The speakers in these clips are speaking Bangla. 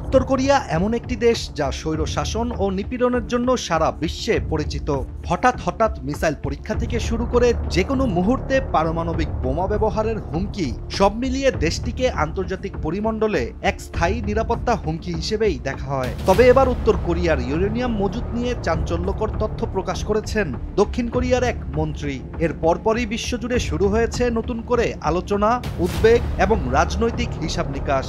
উত্তর কোরিয়া এমন একটি দেশ যা স্বৈরশাসন ও নিপীড়নের জন্য সারা বিশ্বে পরিচিত। হঠাৎ মিসাইল পরীক্ষা থেকে শুরু করে যেকোনো মুহূর্তে পারমাণবিক বোমা ব্যবহারের হুমকি, সব মিলিয়ে দেশটিকে আন্তর্জাতিক পরিমণ্ডলে এক স্থায়ী নিরাপত্তা হুমকি হিসেবেই দেখা হয়। তবে এবার উত্তর কোরিয়ার ইউরেনিয়াম মজুত নিয়ে চাঞ্চল্যকর তথ্য প্রকাশ করেছেন দক্ষিণ কোরিয়ার এক মন্ত্রী। এর পরপরই বিশ্বজুড়ে শুরু হয়েছে নতুন করে আলোচনা, উদ্বেগ এবং রাজনৈতিক হিসাব নিকাশ।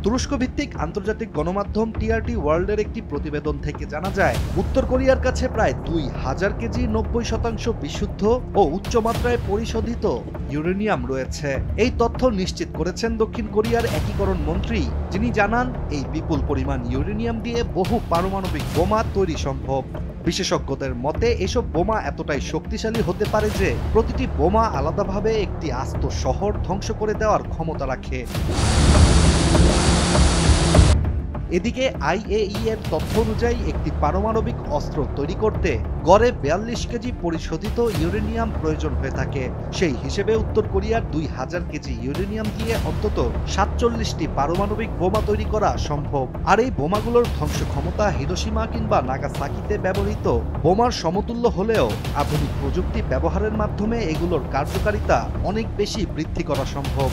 তুরস্ক ভিত্তিক আন্তর্জাতিক গণমাধ্যম টিআরটি ওয়ার্ল্ডের একটি প্রতিবেদন থেকে জানা যায়, উত্তর কোরিয়ার কাছে প্রায় 2000 কেজি 90% বিশুদ্ধ ও উচ্চমাত্রায় পরিশোধিত ইউরেনিয়াম রয়েছে। এই তথ্য নিশ্চিত করেছেন দক্ষিণ কোরিয়ার একীকরণ মন্ত্রী, যিনি জানান এই বিপুল পরিমাণ ইউরেনিয়াম দিয়ে বহু পারমাণবিক বোমা তৈরি সম্ভব। বিশেষজ্ঞদের মতে এসব বোমা এতটাই শক্তিশালী হতে পারে যে প্রতিটি বোমা আলাদাভাবে একটি আস্ত শহর ধ্বংস করে দেওয়ার ক্ষমতা রাখে। এদিকে আইএই এর তথ্য অনুযায়ী একটি পারমাণবিক অস্ত্র তৈরি করতে গড়ে 42 কেজি পরিশোধিত ইউরেনিয়াম প্রয়োজন হয়ে থাকে। সেই হিসেবে উত্তর কোরিয়ার 2000 কেজি ইউরেনিয়াম দিয়ে অন্তত 47টি পারমাণবিক বোমা তৈরি করা সম্ভব। আর এই বোমাগুলোর ধ্বংস ক্ষমতা হিরোশিমা কিংবা নাগাসাকিতে ব্যবহৃত বোমার সমতুল্য হলেও আধুনিক প্রযুক্তি ব্যবহারের মাধ্যমে এগুলোর কার্যকারিতা অনেক বেশি বৃদ্ধি করা সম্ভব।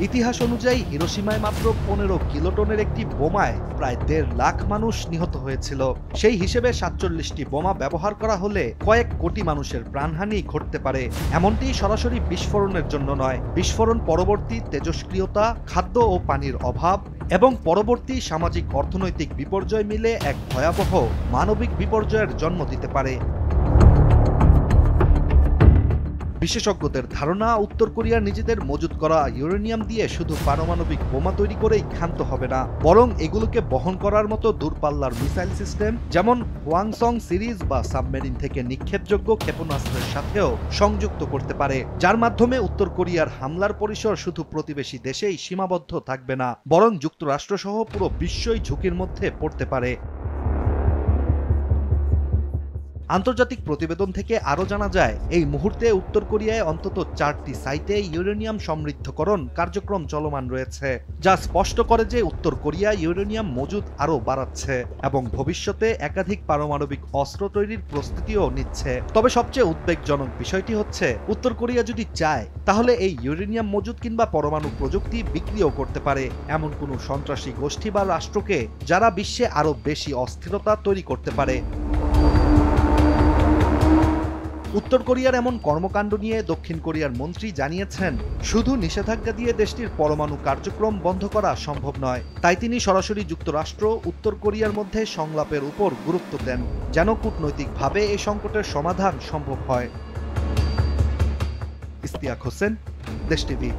ইতিহাস অনুযায়ী হিরোশিমায় মাত্র 15 কিলোটনের একটি বোমায় প্রায় 1.5 লাখ মানুষ নিহত হয়েছিল। সেই হিসেবে 47টি বোমা ব্যবহার করা হলে কয়েক কোটি মানুষের প্রাণহানি ঘটতে পারে। এমনটি সরাসরি বিস্ফোরণের জন্য নয়, বিস্ফোরণ পরবর্তী তেজস্ক্রিয়তা, খাদ্য ও পানির অভাব এবং পরবর্তী সামাজিক অর্থনৈতিক বিপর্যয় মিলে এক ভয়াবহ মানবিক বিপর্যয়ের জন্ম দিতে পারে। বিশেষজ্ঞদের ধারণা, উত্তর কোরিয়া নিজেদের মজুত করা ইউরেনিয়াম দিয়ে শুধু পারমাণবিক বোমা তৈরি করেই ক্ষান্ত হবে না, বরং এগুলোকে বহন করার মতো দূরপাল্লার মিসাইল সিস্টেম যেমন হোয়াংসং সিরিজ বা সাবমেরিন থেকে নিক্ষেপযোগ্য ক্ষেপণাস্ত্রের সাথেও সংযুক্ত করতে পারে, যার মাধ্যমে উত্তর কোরিয়ার হামলার পরিসর শুধু প্রতিবেশী দেশেই সীমাবদ্ধ থাকবে না, বরং যুক্তরাষ্ট্রসহ পুরো বিশ্বই ঝুঁকির মধ্যে পড়তে পারে। আন্তর্জাতিক প্রতিবেদন থেকে আরও জানা যায়, এই মুহূর্তে উত্তর কোরিয়ায় অন্তত 4টি সাইটে ইউরেনিয়াম সমৃদ্ধকরণ কার্যক্রম চলমান রয়েছে, যা স্পষ্ট করে যে উত্তর কোরিয়া ইউরেনিয়াম মজুদ আরও বাড়াচ্ছে এবং ভবিষ্যতে একাধিক পারমাণবিক অস্ত্র তৈরির প্রস্তুতিও নিচ্ছে। তবে সবচেয়ে উদ্বেগজনক বিষয়টি হচ্ছে, উত্তর কোরিয়া যদি চায় তাহলে এই ইউরেনিয়াম মজুদ কিংবা পরমাণু প্রযুক্তি বিক্রিও করতে পারে এমন কোনো সন্ত্রাসী গোষ্ঠী বা রাষ্ট্রকে, যারা বিশ্বে আরও বেশি অস্থিরতা তৈরি করতে পারে। উত্তর কোরিয়ার এমন কর্মকাণ্ড নিয়ে দক্ষিণ কোরিয়ার মন্ত্রী জানিয়েছেন, শুধু নিষেধাজ্ঞা দিয়ে দেশটির পরমাণু কার্যক্রম বন্ধ করা সম্ভব নয়। তাই তিনি সরাসরি যুক্তরাষ্ট্র উত্তর কোরিয়ার মধ্যে সংলাপের উপর গুরুত্ব দেন, যেন কূটনৈতিকভাবে এই সংকটের সমাধান সম্ভব হয়। ইশতিয়াক হোসেন, দেশ টিভি।